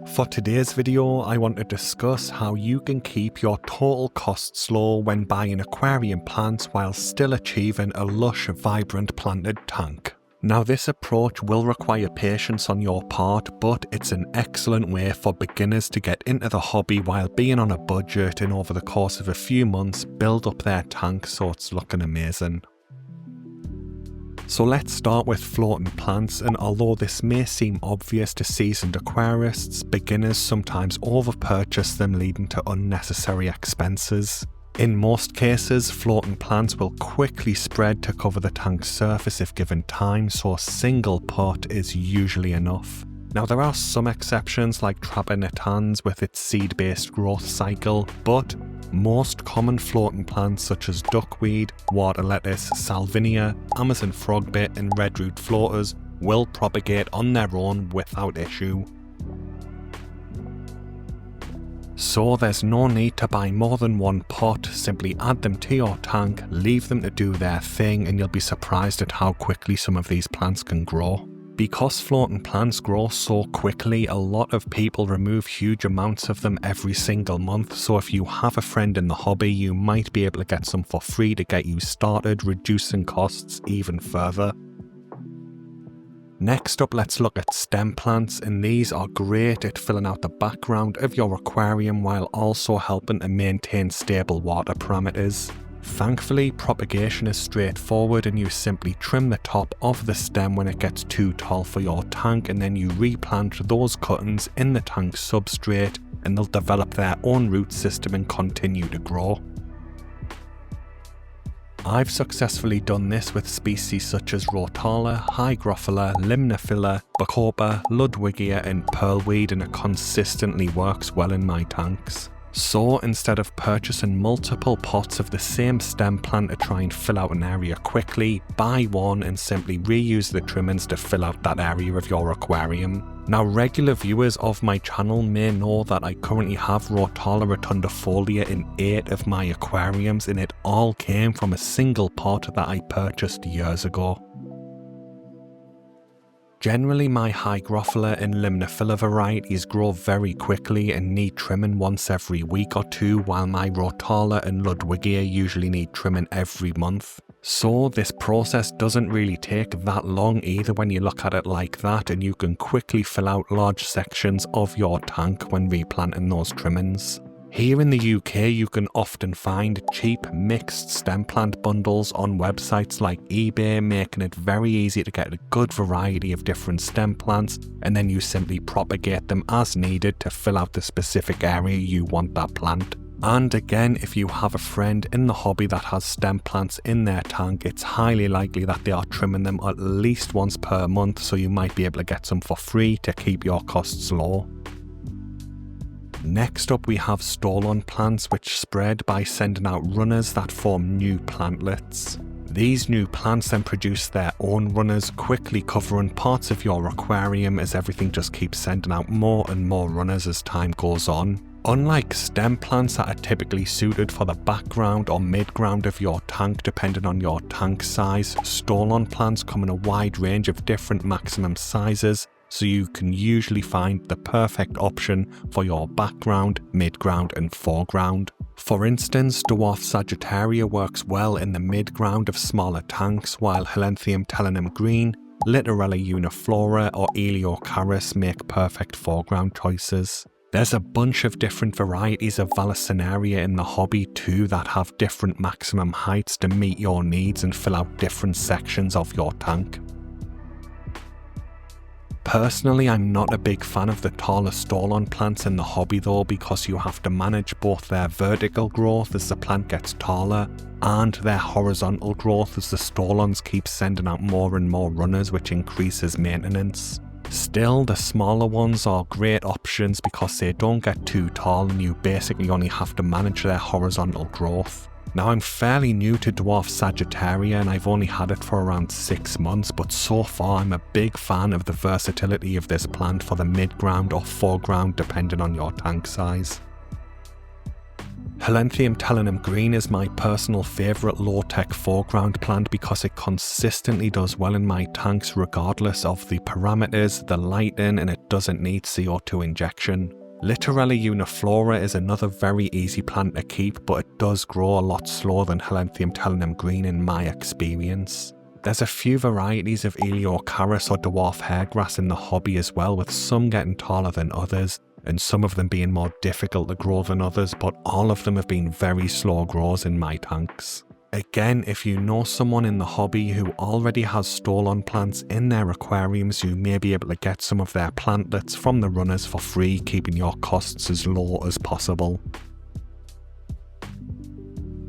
For today's video, I want to discuss how you can keep your total costs low when buying aquarium plants while still achieving a lush, vibrant planted tank. Now, this approach will require patience on your part, but it's an excellent way for beginners to get into the hobby while being on a budget and over the course of a few months build up their tank so it's looking amazing. So let's start with floating plants, and although this may seem obvious to seasoned aquarists, beginners sometimes overpurchase them, leading to unnecessary expenses. In most cases, floating plants will quickly spread to cover the tank's surface if given time, so a single pot is usually enough. Now, there are some exceptions like Trapanetans with its seed-based growth cycle, but most common floating plants such as duckweed, water lettuce, salvinia, Amazon frogbit and redroot floaters will propagate on their own without issue. So there's no need to buy more than one pot, simply add them to your tank, leave them to do their thing, and you'll be surprised at how quickly some of these plants can grow. Because floating plants grow so quickly, a lot of people remove huge amounts of them every single month, so if you have a friend in the hobby, you might be able to get some for free to get you started, reducing costs even further. Next up, let's look at stem plants, and these are great at filling out the background of your aquarium while also helping to maintain stable water parameters. Thankfully, propagation is straightforward and you simply trim the top of the stem when it gets too tall for your tank, and then you replant those cuttings in the tank's substrate and they'll develop their own root system and continue to grow. I've successfully done this with species such as Rotala, Hygrophila, Limnophila, Bacopa, Ludwigia and pearlweed, and it consistently works well in my tanks. So instead of purchasing multiple pots of the same stem plant to try and fill out an area quickly, buy one and simply reuse the trimmings to fill out that area of your aquarium. Now, regular viewers of my channel may know that I currently have Rotala rotundifolia in 8 of my aquariums, and it all came from a single pot that I purchased years ago. Generally, my Hygrophila and Limnophila varieties grow very quickly and need trimming once every week or two, while my Rotala and Ludwigia usually need trimming every month. So this process doesn't really take that long either when you look at it like that, and you can quickly fill out large sections of your tank when replanting those trimmings. Here in the UK, you can often find cheap mixed stem plant bundles on websites like eBay, making it very easy to get a good variety of different stem plants, and then you simply propagate them as needed to fill out the specific area you want that plant. And again, if you have a friend in the hobby that has stem plants in their tank, it's highly likely that they are trimming them at least once per month, so you might be able to get some for free to keep your costs low. Next up, we have stolon plants, which spread by sending out runners that form new plantlets. These new plants then produce their own runners, quickly covering parts of your aquarium as everything just keeps sending out more and more runners as time goes on. Unlike stem plants that are typically suited for the background or mid-ground of your tank depending on your tank size, stolon plants come in a wide range of different maximum sizes, so you can usually find the perfect option for your background, mid-ground and foreground. For instance, dwarf Sagittaria works well in the mid-ground of smaller tanks, while Helenthium telenum green, Littorella uniflora or Eliocharis make perfect foreground choices. There's a bunch of different varieties of Vallisneria in the hobby too that have different maximum heights to meet your needs and fill out different sections of your tank. Personally, I'm not a big fan of the taller stolon plants in the hobby though, because you have to manage both their vertical growth as the plant gets taller and their horizontal growth as the stolons keep sending out more and more runners, which increases maintenance. Still, the smaller ones are great options because they don't get too tall and you basically only have to manage their horizontal growth. Now, I'm fairly new to dwarf Sagittaria and I've only had it for around 6 months, but so far I'm a big fan of the versatility of this plant for the mid-ground or foreground depending on your tank size. Limnophila green is my personal favourite low-tech foreground plant because it consistently does well in my tanks regardless of the parameters, the lighting, and it doesn't need CO2 injection. Uniflora is another very easy plant to keep, but it does grow a lot slower than Limnophila green in my experience. There's a few varieties of Eliocharis or dwarf hairgrass in the hobby as well, with some getting taller than others, and some of them being more difficult to grow than others, but all of them have been very slow growers in my tanks. Again, if you know someone in the hobby who already has stolon plants in their aquariums, you may be able to get some of their plantlets from the runners for free, keeping your costs as low as possible.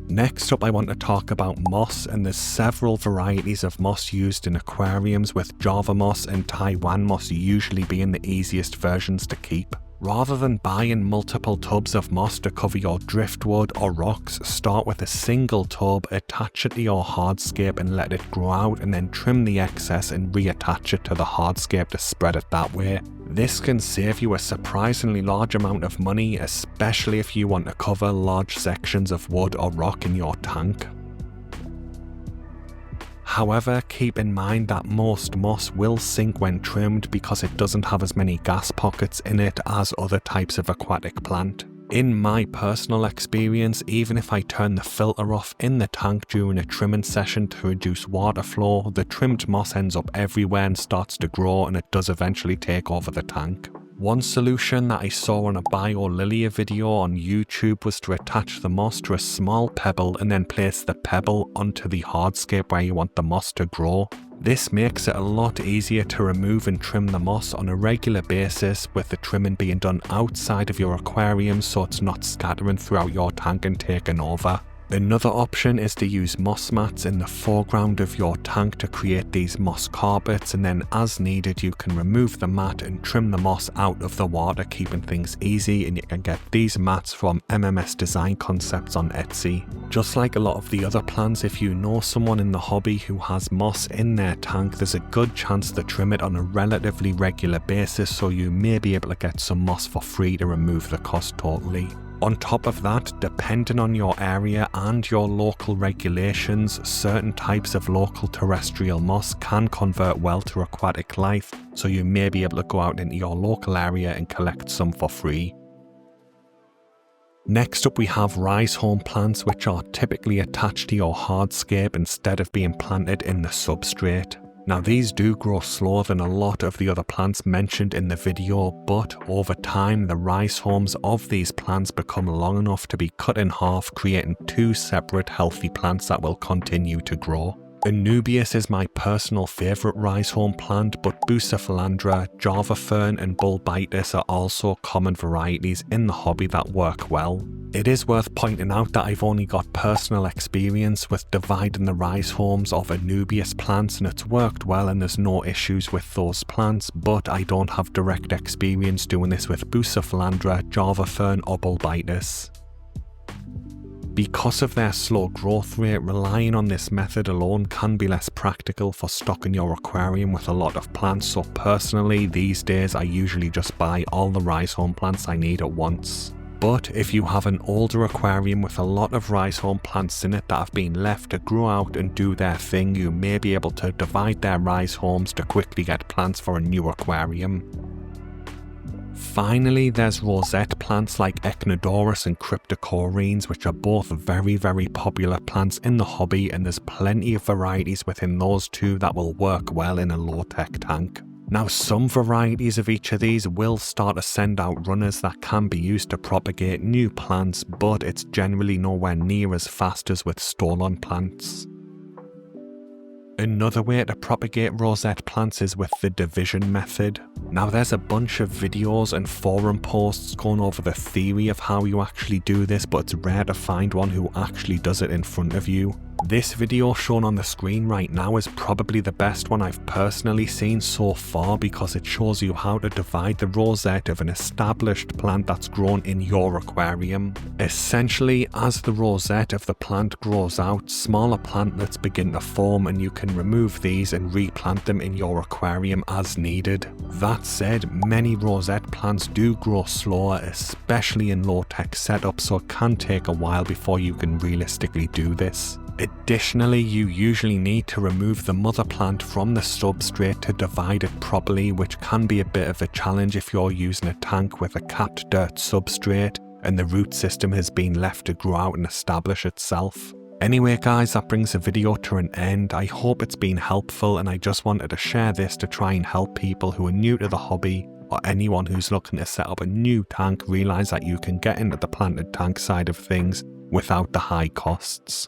Next up, I want to talk about moss, and there's several varieties of moss used in aquariums, with Java moss and Taiwan moss usually being the easiest versions to keep. Rather than buying multiple tubs of moss to cover your driftwood or rocks, start with a single tub, attach it to your hardscape and let it grow out, and then trim the excess and reattach it to the hardscape to spread it that way. This can save you a surprisingly large amount of money, especially if you want to cover large sections of wood or rock in your tank. However, keep in mind that most moss will sink when trimmed because it doesn't have as many gas pockets in it as other types of aquatic plant. In my personal experience, even if I turn the filter off in the tank during a trimming session to reduce water flow, the trimmed moss ends up everywhere and starts to grow, and it does eventually take over the tank. One solution that I saw on a BioLilia video on YouTube was to attach the moss to a small pebble and then place the pebble onto the hardscape where you want the moss to grow. This makes it a lot easier to remove and trim the moss on a regular basis, with the trimming being done outside of your aquarium so it's not scattering throughout your tank and taking over. Another option is to use moss mats in the foreground of your tank to create these moss carpets, and then as needed you can remove the mat and trim the moss out of the water, keeping things easy, and you can get these mats from MMS Design Concepts on Etsy. Just like a lot of the other plants, if you know someone in the hobby who has moss in their tank, there's a good chance to trim it on a relatively regular basis, so you may be able to get some moss for free to remove the cost totally. On top of that, depending on your area and your local regulations, certain types of local terrestrial moss can convert well to aquatic life, so you may be able to go out into your local area and collect some for free. Next up, we have rhizome plants, which are typically attached to your hardscape instead of being planted in the substrate. Now these do grow slower than a lot of the other plants mentioned in the video, but over time the rhizomes of these plants become long enough to be cut in half, creating two separate healthy plants that will continue to grow. Anubias is my personal favourite rhizome plant, but Bucephalandra, Java fern and Bulbitis are also common varieties in the hobby that work well. It is worth pointing out that I've only got personal experience with dividing the rhizomes of Anubias plants, and it's worked well and there's no issues with those plants, but I don't have direct experience doing this with Bucephalandra, Java fern or Bulbitis. Because of their slow growth rate, relying on this method alone can be less practical for stocking your aquarium with a lot of plants, so personally these days I usually just buy all the rhizome plants I need at once. But if you have an older aquarium with a lot of rhizome plants in it that have been left to grow out and do their thing, you may be able to divide their rhizomes to quickly get plants for a new aquarium. Finally, there's rosette plants like Echinodorus and Cryptocorenes, which are both very popular plants in the hobby, and there's plenty of varieties within those two that will work well in a low-tech tank. Now, some varieties of each of these will start to send out runners that can be used to propagate new plants, but it's generally nowhere near as fast as with stolon plants. Another way to propagate rosette plants is with the division method. Now there's a bunch of videos and forum posts going over the theory of how you actually do this, but it's rare to find one who actually does it in front of you. This video shown on the screen right now is probably the best one I've personally seen so far, because it shows you how to divide the rosette of an established plant that's grown in your aquarium. Essentially, as the rosette of the plant grows out, smaller plantlets begin to form, and you can can remove these and replant them in your aquarium as needed. That said, many rosette plants do grow slower, especially in low-tech setups, so it can take a while before you can realistically do this. Additionally, you usually need to remove the mother plant from the substrate to divide it properly, which can be a bit of a challenge if you're using a tank with a capped dirt substrate and the root system has been left to grow out and establish itself. Anyway guys, that brings the video to an end. I hope it's been helpful, and I just wanted to share this to try and help people who are new to the hobby, or anyone who's looking to set up a new tank realize that you can get into the planted tank side of things without the high costs.